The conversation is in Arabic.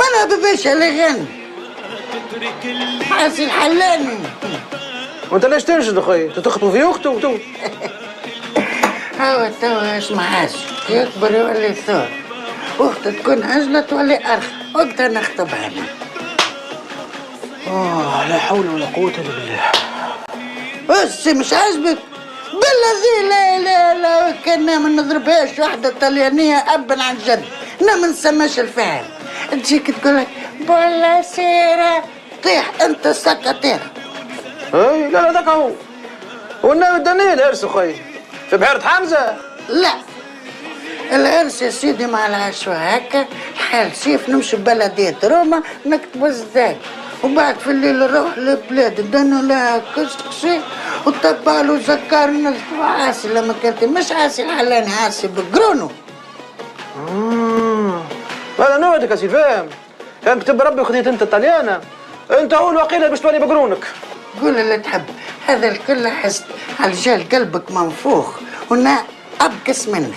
ما انا بباش اللي غني حاسي الحلاني. وانت ليش تنشد اخوي؟ تخطبوا في اخته تو. هو توا اسمع حاج يكبر يولي ثور، اخته تكون عجلة تولي ارخ، وقتها نخطبها انا. لا حول ولا قوة الا بالله. بس مش عاجبك؟ بالذي لا لا لا كنا ما نضربهاش واحدة طليانية أبا عن جد، أنا ما نسماش الفعل. تجيك تقولك بولا سيرة طيح أنت سكتيرة. اي لا ذاك هو والنبي الدنيا العرس اخوي في بحيرة حمزة. لا العرس يا سيدي مع العشوة هكا حال سيف نمشي ببلدية روما نكتبوا الزاي، وبعد في الليل نروح لبلاد ندنوا لها كسكسي وطبالو زكرنا عاسي لما كنت مش عاسي الحلاني عاسي بقرونو. هذا نوعدك يا سي فاهم، كان كتب ربي وخذيت انت الطليانة، انت هو الوقيلة باش تولي بقرونك. قول اللي تحب، هذا الكل حس على رجال قلبك منفوخ وانا ابكس منك.